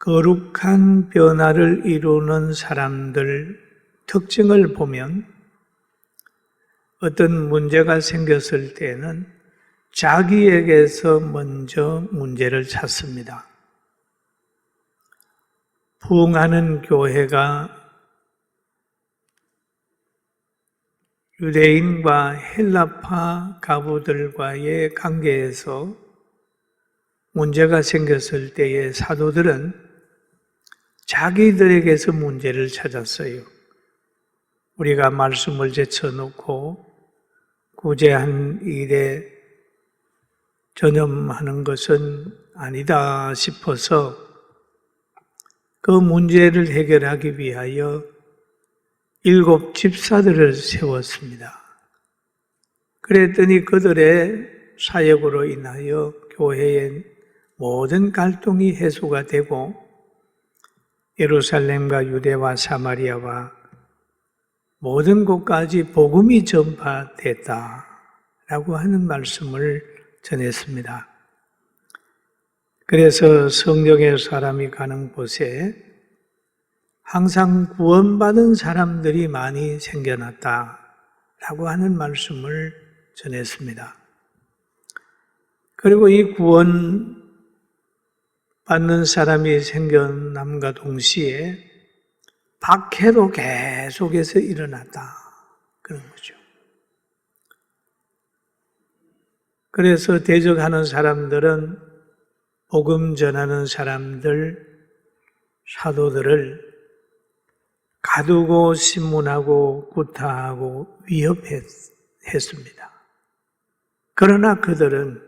거룩한 변화를 이루는 사람들 특징을 보면 어떤 문제가 생겼을 때는 자기에게서 먼저 문제를 찾습니다. 부흥하는 교회가 유대인과 헬라파 가부들과의 관계에서 문제가 생겼을 때에 사도들은 자기들에게서 문제를 찾았어요. 우리가 말씀을 제쳐놓고 구제한 일에 전념하는 것은 아니다 싶어서 그 문제를 해결하기 위하여 7 집사들을 세웠습니다. 그랬더니 그들의 사역으로 인하여 교회의 모든 갈등이 해소가 되고 예루살렘과 유대와 사마리아와 모든 곳까지 복음이 전파됐다라고 하는 말씀을 전했습니다. 그래서 성령의 사람이 가는 곳에 항상 구원받은 사람들이 많이 생겨났다라고 하는 말씀을 전했습니다. 그리고 이 구원받는 사람이 생겨남과 동시에 박해도 계속해서 일어났다. 그런 거죠. 그래서 대적하는 사람들은 복음 전하는 사람들, 사도들을 가두고 신문하고 구타하고 위협했습니다. 그러나 그들은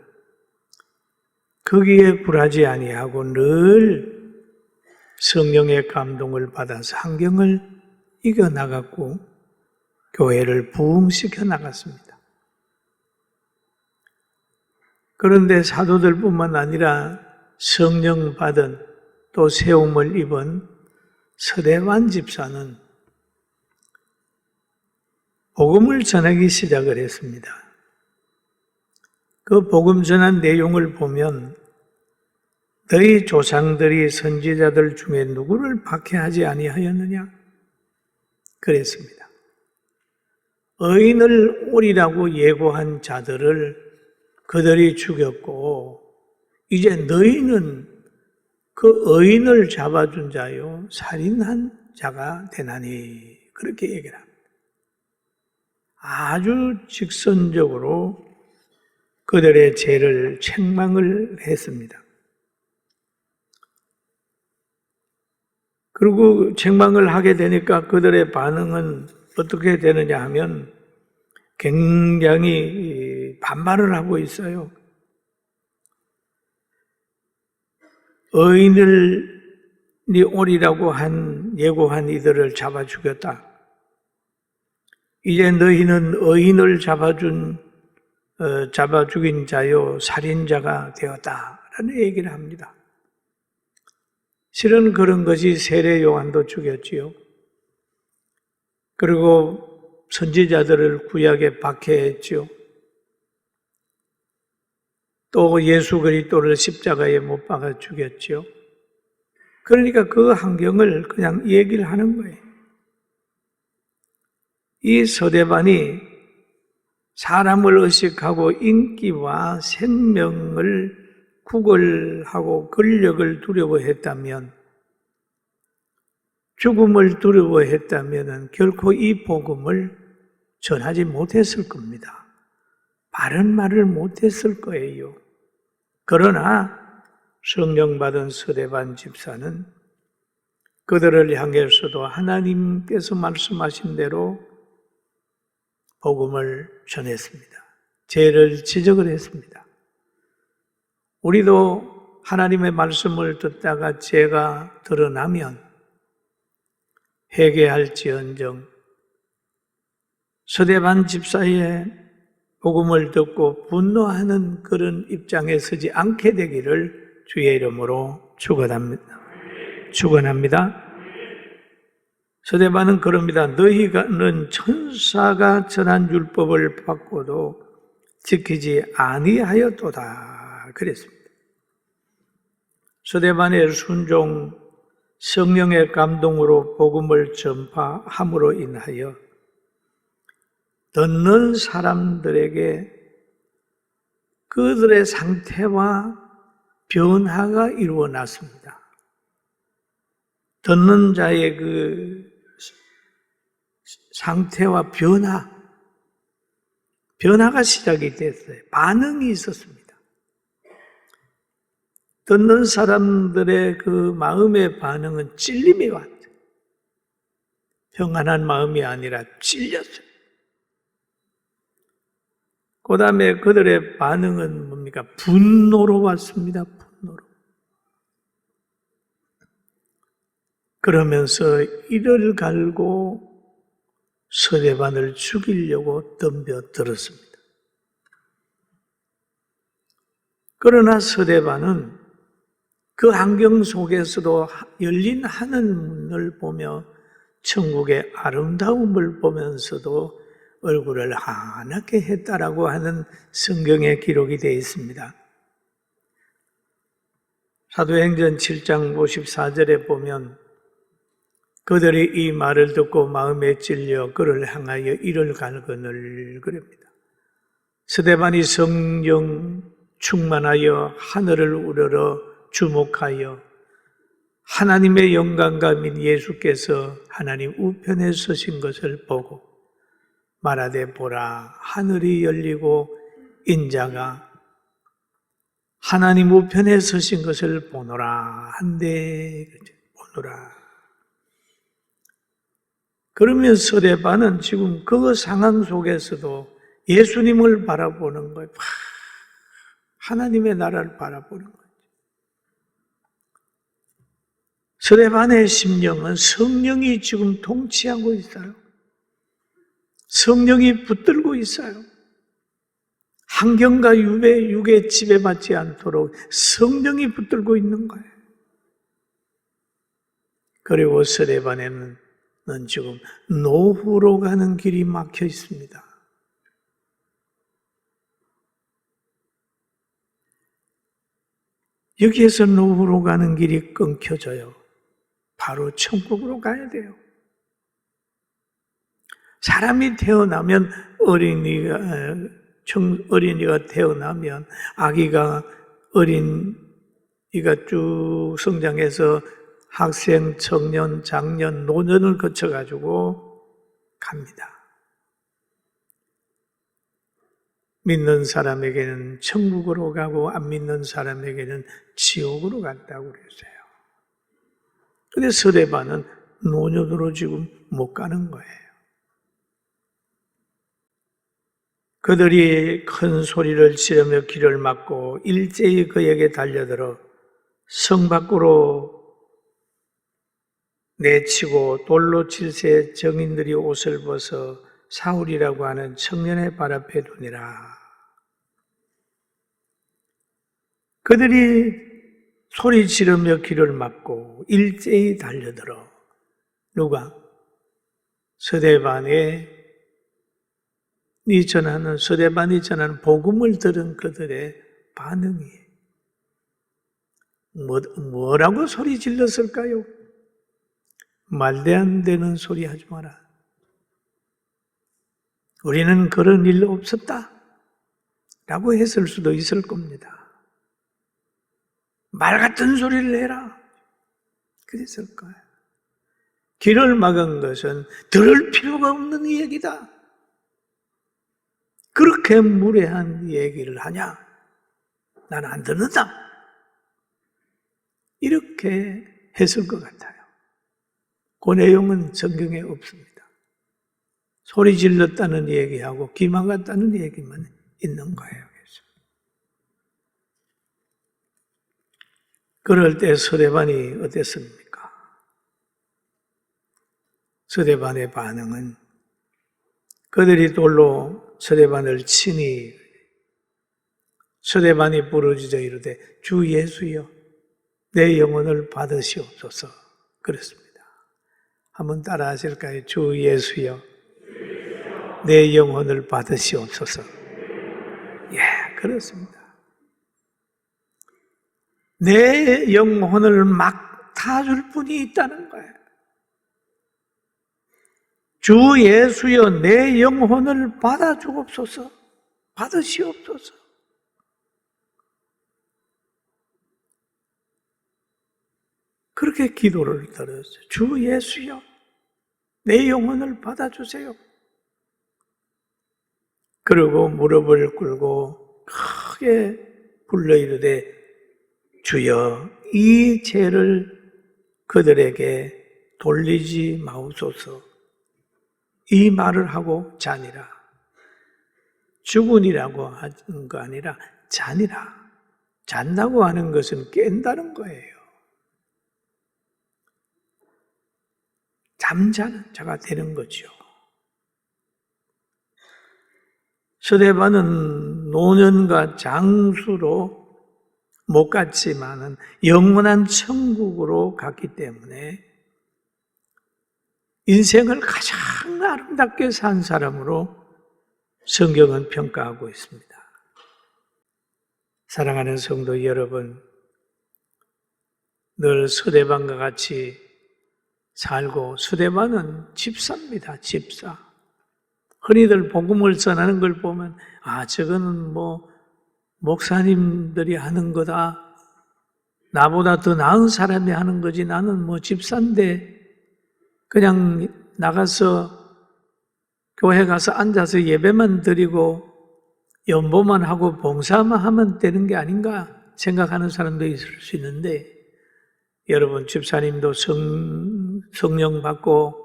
거기에 굴하지 아니하고 늘 성령의 감동을 받아서 환경을 이겨나갔고 교회를 부흥시켜 나갔습니다. 그런데 사도들뿐만 아니라 성령 받은 또 세움을 입은 서대반 집사는 복음을 전하기 시작을 했습니다. 그 복음 전한 내용을 보면 너희 조상들이 선지자들 중에 누구를 박해하지 아니하였느냐? 그랬습니다. 의인을 오리라고 예고한 자들을 그들이 죽였고 이제 너희는 그 의인을 잡아준 자요 살인한 자가 되나니 그렇게 얘기를 합니다. 아주 직선적으로 그들의 죄를 책망을 했습니다. 그리고 책망을 하게 되니까 그들의 반응은 어떻게 되느냐 하면 굉장히 반발을 하고 있어요. 의인을 오리라고 예고한 이들을 잡아 죽였다. 이제 너희는 의인을 잡아 죽인 자요 살인자가 되었다라는 얘기를 합니다. 실은 그런 것이 세례 요한도 죽였지요. 그리고 선지자들을 구약에 박해했지요. 또 예수 그리스도를 십자가에 못 박아 죽였지요. 그러니까 그 환경을 그냥 얘기를 하는 거예요. 이 서대반이 사람을 의식하고 인기와 생명을 구걸하고 권력을 두려워했다면, 죽음을 두려워했다면 결코 이 복음을 전하지 못했을 겁니다. 바른 말을 못했을 거예요. 그러나 성령 받은 서대반 집사는 그들을 향해서도 하나님께서 말씀하신 대로 복음을 전했습니다. 죄를 지적을 했습니다. 우리도 하나님의 말씀을 듣다가 죄가 드러나면 회개할지언정 서대반 집사의 복음을 듣고 분노하는 그런 입장에 서지 않게 되기를 주의 이름으로 축원합니다. 서대반은 그럽니다. 너희는 천사가 전한 율법을 받고도 지키지 아니하였도다 그랬습니다. 서대반의 순종 성령의 감동으로 복음을 전파함으로 인하여 듣는 사람들에게 그들의 상태와 변화가 이루어났습니다. 듣는 자의 그 상태와 변화가 시작이 됐어요. 반응이 있었습니다. 듣는 사람들의 그 마음의 반응은 찔림이 왔어요. 평안한 마음이 아니라 찔렸어요. 그 다음에 그들의 반응은 뭡니까? 분노로 왔습니다. 분노로. 그러면서 이를 갈고 스데반을 죽이려고 덤벼들었습니다. 그러나 스데반은 그 환경 속에서도 열린 하늘문을 보며 천국의 아름다움을 보면서도 얼굴을 환하게 했다라고 하는 성경에 기록이 되어 있습니다. 사도행전 7장 54절에 보면 그들이 이 말을 듣고 마음에 찔려 그를 향하여 이를 갈거늘 그럽니다. 스데반이 성령 충만하여 하늘을 우러러 주목하여 하나님의 영광감인 예수께서 하나님 우편에 서신 것을 보고 말하되 보라 하늘이 열리고 인자가 하나님 우편에 서신 것을 보노라 한데 보노라. 그러면 스데반은 지금 그 상황 속에서도 예수님을 바라보는 거예요. 하나님의 나라를 바라보는 거예요. 스데반의 심령은 성령이 지금 통치하고 있어요. 성령이 붙들고 있어요. 환경과 육에 지배받지 않도록 성령이 붙들고 있는 거예요. 그리고 스데반에는 지금 노후로 가는 길이 막혀 있습니다. 여기에서 노후로 가는 길이 끊겨져요. 바로 천국으로 가야 돼요. 사람이 태어나면 어린이가 태어나면 아기가 어린이가 쭉 성장해서 학생, 청년, 장년, 노년을 거쳐가지고 갑니다. 믿는 사람에게는 천국으로 가고 안 믿는 사람에게는 지옥으로 간다고 그랬어요. 그런데 스데반은 노년으로 지금 못 가는 거예요. 그들이 큰 소리를 지르며 길을 막고 일제히 그에게 달려들어 성 밖으로 내치고 돌로 칠세 정인들이 옷을 벗어 사울이라고 하는 청년의 발 앞에 두니라. 그들이 소리 지르며 길을 막고 일제히 달려들어 누가? 스데반이 전하는 복음을 들은 그들의 반응이 뭐라고 소리 질렀을까요? 말도 안 되는 소리 하지 마라. 우리는 그런 일 없었다 라고 했을 수도 있을 겁니다. 말 같은 소리를 해라 그랬을 거예요. 길을 막은 것은 들을 필요가 없는 얘기다. 그렇게 무례한 얘기를 하냐? 나는 안 듣는다. 이렇게 했을 것 같아요. 그 내용은 성경에 없습니다. 소리 질렀다는 얘기하고 기망했다는 얘기만 있는 거예요. 그럴 때 스데반이 어땠습니까? 스데반의 반응은 그들이 돌로 스데반을 치니 스데반이 부르짖어 이르되 주 예수여 내 영혼을 받으시옵소서 그랬습니다. 한번 따라 하실까요? 주 예수여 내 영혼을 받으시옵소서. 예, 그렇습니다. 내 영혼을 막 다 받아줄 분이 있다는 거예요. 주 예수여 내 영혼을 받아주옵소서, 받으시옵소서. 그렇게 기도를 드렸어요. 주 예수여 내 영혼을 받아주세요. 그리고 무릎을 꿇고 크게 불러 이르되 주여 이 죄를 그들에게 돌리지 마옵소서. 이 말을 하고 자니라. 죽으니라고 하는 거 아니라 자니라. 잔다고 하는 것은 깬다는 거예요. 잠자는 자가 되는 거죠. 스데반은 노년과 장수로 못 갔지만은 영원한 천국으로 갔기 때문에 인생을 가장 아름답게 산 사람으로 성경은 평가하고 있습니다. 사랑하는 성도 여러분, 늘 스데반과 같이 살고, 스데반은 집사입니다. 집사. 흔히들 복음을 전하는 걸 보면 저거는 목사님들이 하는 거다. 나보다 더 나은 사람이 하는 거지. 나는 집사인데 그냥 나가서 교회 가서 앉아서 예배만 드리고 연보만 하고 봉사만 하면 되는 게 아닌가 생각하는 사람도 있을 수 있는데, 여러분 집사님도 성령 받고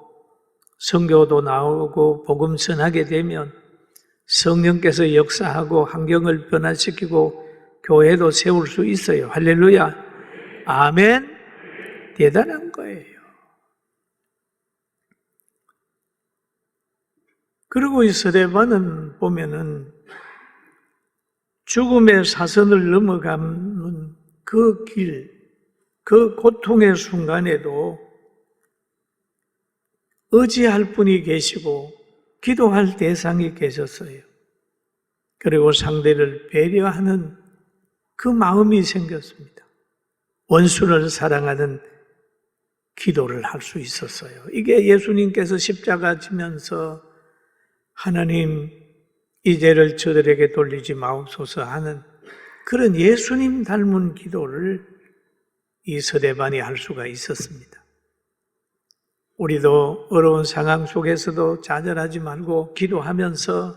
선교도 나오고 복음 전하게 되면 성령께서 역사하고 환경을 변화시키고 교회도 세울 수 있어요. 할렐루야. 아멘. 대단한 거예요. 그리고 이 스데반은 보면은 죽음의 사선을 넘어가는 그 길, 그 고통의 순간에도 의지할 분이 계시고 기도할 대상이 계셨어요. 그리고 상대를 배려하는 그 마음이 생겼습니다. 원수를 사랑하는 기도를 할 수 있었어요. 이게 예수님께서 십자가 지면서 하나님 이 죄를 저들에게 돌리지 마옵소서 하는 그런 예수님 닮은 기도를 이 스데반이 할 수가 있었습니다. 우리도 어려운 상황 속에서도 좌절하지 말고 기도하면서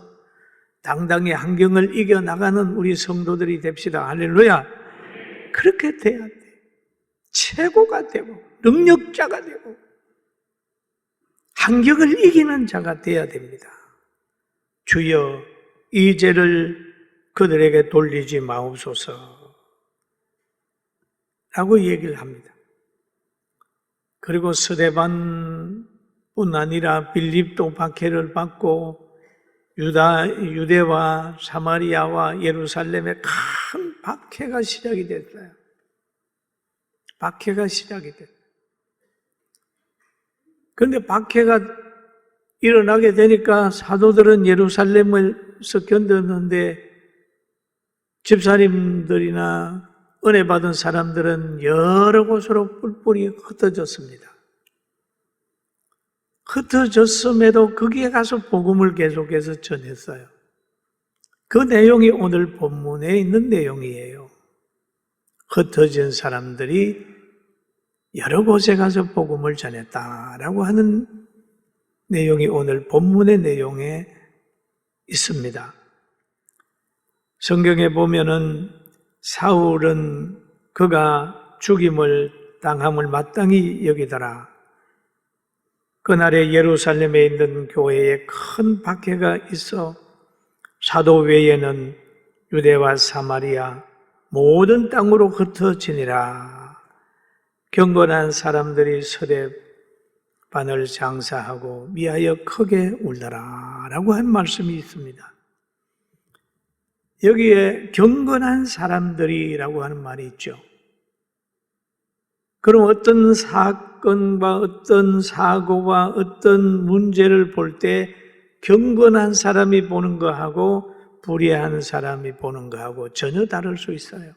당당히 환경을 이겨나가는 우리 성도들이 됩시다. 할렐루야. 그렇게 돼야 돼. 최고가 되고 능력자가 되고 환경을 이기는 자가 돼야 됩니다. 주여 이 죄를 그들에게 돌리지 마옵소서 라고 얘기를 합니다. 그리고 스데반뿐 아니라 빌립도 박해를 받고 유대와 사마리아와 예루살렘에 큰 박해가 시작이 됐어요. 박해가 시작이 됐어요. 그런데 박해가 일어나게 되니까 사도들은 예루살렘에서 견뎠는데 집사님들이나 은혜 받은 사람들은 여러 곳으로 뿔뿔이 흩어졌습니다. 흩어졌음에도 거기에 가서 복음을 계속해서 전했어요. 그 내용이 오늘 본문에 있는 내용이에요. 흩어진 사람들이 여러 곳에 가서 복음을 전했다라고 하는 내용이 오늘 본문의 내용에 있습니다. 성경에 보면은 사울은 그가 죽임을 당함을 마땅히 여기더라. 그날에 예루살렘에 있는 교회에 큰 박해가 있어 사도 외에는 유대와 사마리아 모든 땅으로 흩어지니라. 경건한 사람들이 스데반을 장사하고 미하여 크게 울더라 라고 한 말씀이 있습니다. 여기에 경건한 사람들이라고 하는 말이 있죠. 그럼 어떤 사건과 어떤 사고와 어떤 문제를 볼 때 경건한 사람이 보는 거하고 불의한 사람이 보는 거하고 전혀 다를 수 있어요.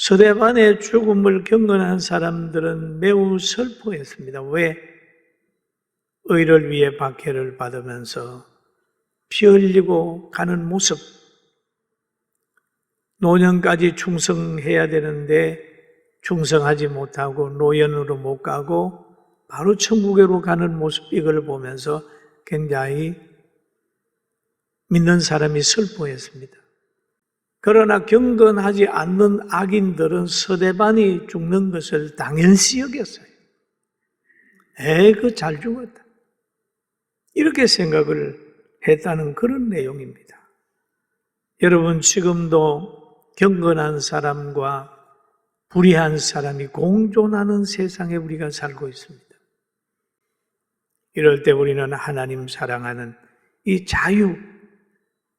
스데반의 죽음을 경건한 사람들은 매우 슬퍼했습니다. 왜? 의를 위해 박해를 받으면서 피 흘리고 가는 모습, 노년까지 충성해야 되는데 충성하지 못하고 노연으로 못 가고 바로 천국으로 가는 모습, 이걸 보면서 굉장히 믿는 사람이 슬퍼했습니다. 그러나 경건하지 않는 악인들은 스데반이 죽는 것을 당연시 여겼어요. 그 잘 죽었다, 이렇게 생각을 했다는 그런 내용입니다. 여러분, 지금도 경건한 사람과 불의한 사람이 공존하는 세상에 우리가 살고 있습니다. 이럴 때 우리는 하나님 사랑하는 이 자유,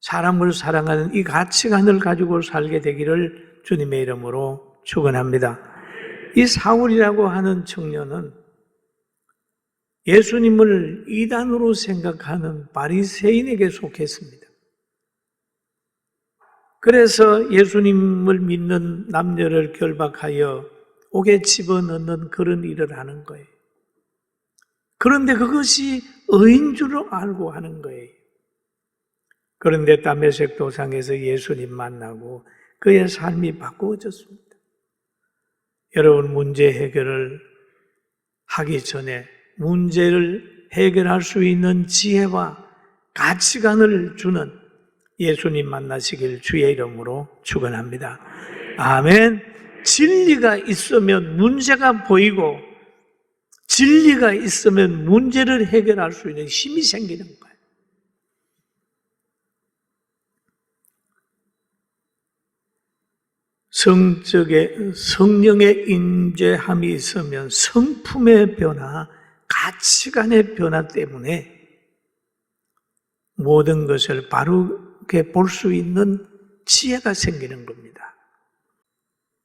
사람을 사랑하는 이 가치관을 가지고 살게 되기를 주님의 이름으로 축원합니다. 이 사울이라고 하는 청년은 예수님을 이단으로 생각하는 바리새인에게 속했습니다. 그래서 예수님을 믿는 남녀를 결박하여 옥에 집어넣는 그런 일을 하는 거예요. 그런데 그것이 의인 줄 알고 하는 거예요. 그런데 다메섹 도상에서 예수님 만나고 그의 삶이 바꾸어졌습니다. 여러분, 문제 해결을 하기 전에 문제를 해결할 수 있는 지혜와 가치관을 주는 예수님 만나시길 주의 이름으로 축원합니다. 아멘. 진리가 있으면 문제가 보이고 진리가 있으면 문제를 해결할 수 있는 힘이 생기는 거예요. 성령의 임재함이 있으면 성품의 변화, 가치관의 변화 때문에 모든 것을 바르게 볼 수 있는 지혜가 생기는 겁니다.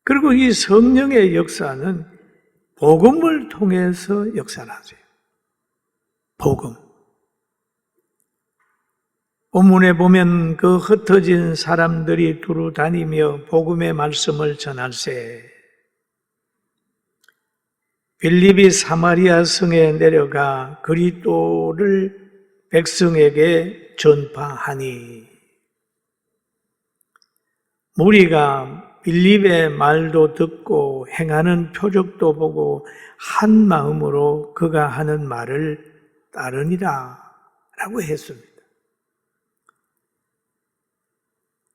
그리고 이 성령의 역사는 복음을 통해서 역사를 하세요. 복음. 본문에 보면 그 흩어진 사람들이 두루 다니며 복음의 말씀을 전할세. 빌립이 사마리아 성에 내려가 그리스도를 백성에게 전파하니, 무리가 빌립의 말도 듣고 행하는 표적도 보고 한 마음으로 그가 하는 말을 따르니라 라고 했습니다.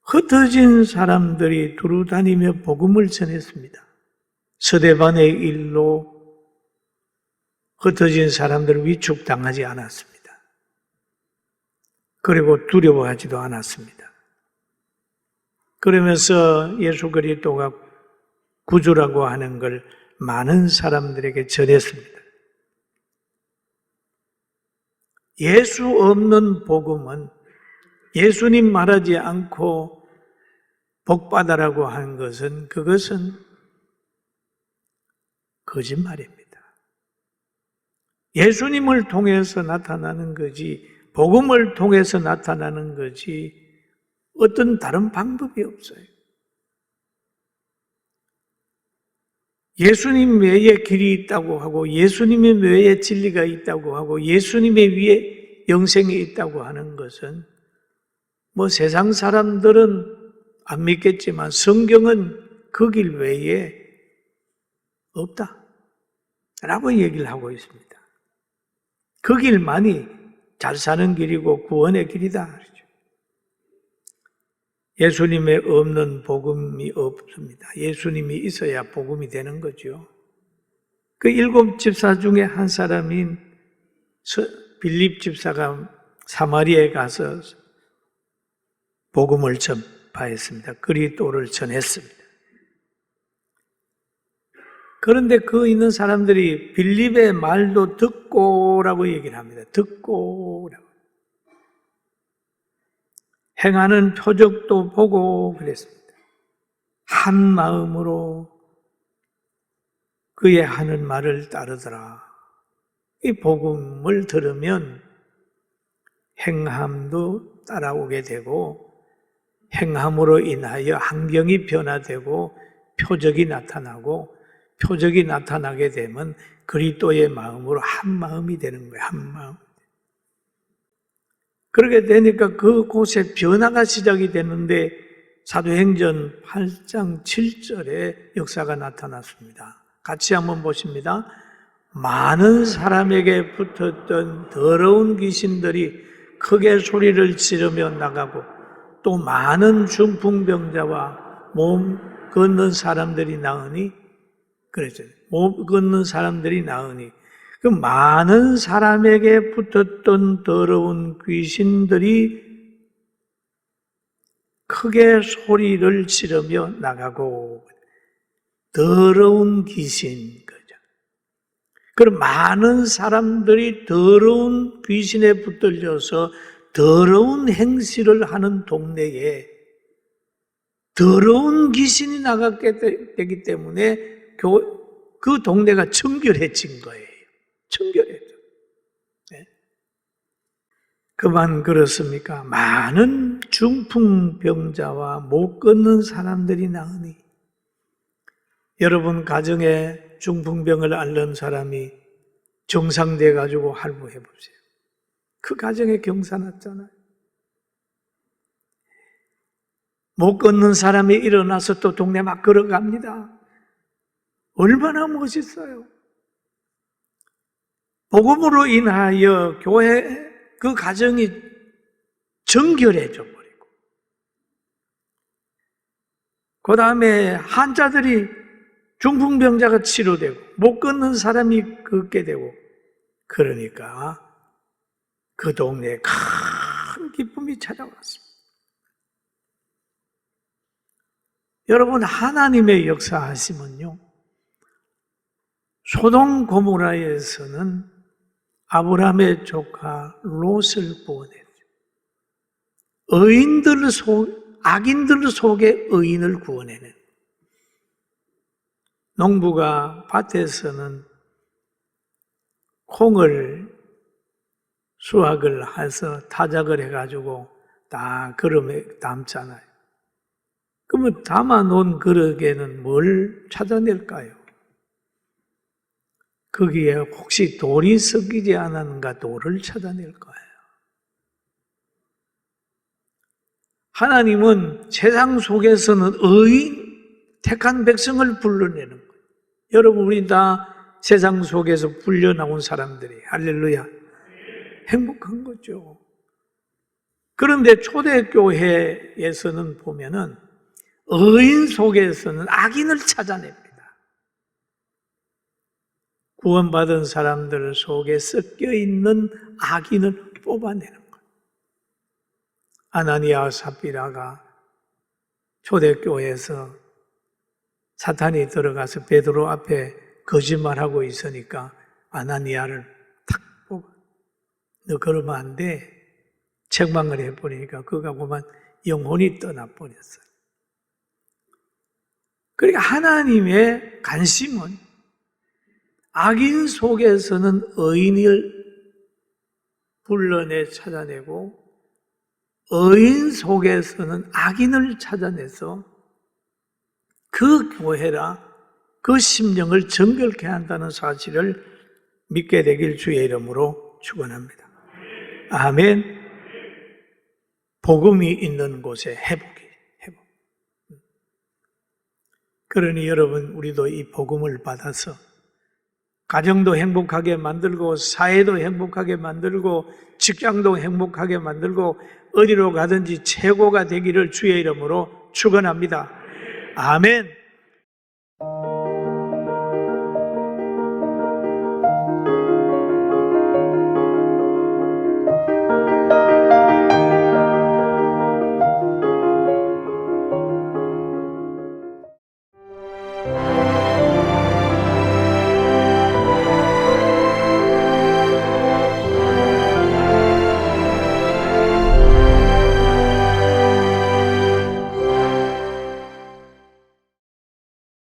흩어진 사람들이 두루 다니며 복음을 전했습니다. 스데반의 일로 흩어진 사람들을 위축당하지 않았습니다. 그리고 두려워하지도 않았습니다. 그러면서 예수 그리스도가 구주라고 하는 걸 많은 사람들에게 전했습니다. 예수 없는 복음은, 예수님 말하지 않고 복받아라고 하는 것은, 그것은 거짓말입니다. 예수님을 통해서 나타나는 거지, 복음을 통해서 나타나는 거지 어떤 다른 방법이 없어요. 예수님 외에 길이 있다고 하고, 예수님 외에 진리가 있다고 하고, 예수님 위에 영생이 있다고 하는 것은 세상 사람들은 안 믿겠지만 성경은 그 길 외에 없다 라고 얘기를 하고 있습니다. 그 길만이 잘 사는 길이고 구원의 길이다 그러죠. 예수님의 없는 복음이 없습니다. 예수님이 있어야 복음이 되는 거죠. 그 7 집사 중에 한 사람인 빌립 집사가 사마리아에 가서 복음을 전파했습니다. 그리스도를 전했습니다. 그런데 그 있는 사람들이 빌립의 말도 듣고라고 얘기를 합니다. 듣고라고. 행하는 표적도 보고 그랬습니다. 한 마음으로 그의 하는 말을 따르더라. 이 복음을 들으면 행함도 따라오게 되고, 행함으로 인하여 환경이 변화되고 표적이 나타나고, 표적이 나타나게 되면 그리스도의 마음으로 한 마음이 되는 거예요. 한 마음. 그렇게 되니까 그곳에 변화가 시작이 되는데 사도행전 8장 7절에 역사가 나타났습니다. 같이 한번 보십니다. 많은 사람에게 붙었던 더러운 귀신들이 크게 소리를 지르며 나가고 또 많은 중풍병자와 몸 걷는 사람들이 나으니, 그랬어요. 몸 걷는 사람들이 나으니, 그 많은 사람에게 붙었던 더러운 귀신들이 크게 소리를 지르며 나가고, 더러운 귀신, 거죠. 그럼 많은 사람들이 더러운 귀신에 붙들려서 더러운 행실을 하는 동네에 더러운 귀신이 나가게 되기 때문에 그 동네가 청결해진 거예요. 청결해져. 네? 그만 그렇습니까? 많은 중풍병자와 못 걷는 사람들이 나으니, 여러분 가정에 중풍병을 앓는 사람이 정상돼 가지고 할부해 보세요. 그 가정에 경사 났잖아요. 못 걷는 사람이 일어나서 또 동네 막 걸어갑니다. 얼마나 멋있어요. 복음으로 인하여 교회 그 가정이 정결해져 버리고, 그 다음에 환자들이, 중풍병자가 치료되고 못 걷는 사람이 걷게 되고, 그러니까 그 동네에 큰 기쁨이 찾아왔습니다. 여러분, 하나님의 역사하시면요, 소돔 고모라에서는 아브라함의 조카 롯을 구원했죠. 악인들 속에 의인을 구원해낸. 농부가 밭에서는 콩을 수확을 해서 타작을 해가지고 다 그릇에 담잖아요. 그러면 담아놓은 그릇에는 뭘 찾아낼까요? 거기에 혹시 돌이 섞이지 않았는가 돌을 찾아낼 거예요. 하나님은 세상 속에서는 의인, 택한 백성을 불러내는 거예요. 여러분, 우리 다 세상 속에서 불려나온 사람들이, 할렐루야, 행복한 거죠. 그런데 초대교회에서는 보면은 의인 속에서는 악인을 찾아냅니다. 구원받은 사람들 속에 섞여 있는 악인을 뽑아내는 거예요. 아나니아와 삽비라가 초대교회에서 사탄이 들어가서 베드로 앞에 거짓말하고 있으니까 아나니아를 탁 뽑아. 너 그러면 안 돼. 책망을 해버리니까 그가 그만 영혼이 떠나버렸어요. 그러니까 하나님의 관심은 악인 속에서는 의인을 불러내 찾아내고, 의인 속에서는 악인을 찾아내서 그 교회라 그 심령을 정결케 한다는 사실을 믿게 되길 주의 이름으로 축원합니다. 아멘. 복음이 있는 곳에 회복. 그러니 여러분, 우리도 이 복음을 받아서 가정도 행복하게 만들고, 사회도 행복하게 만들고, 직장도 행복하게 만들고, 어디로 가든지 최고가 되기를 주의 이름으로 축원합니다. 아멘.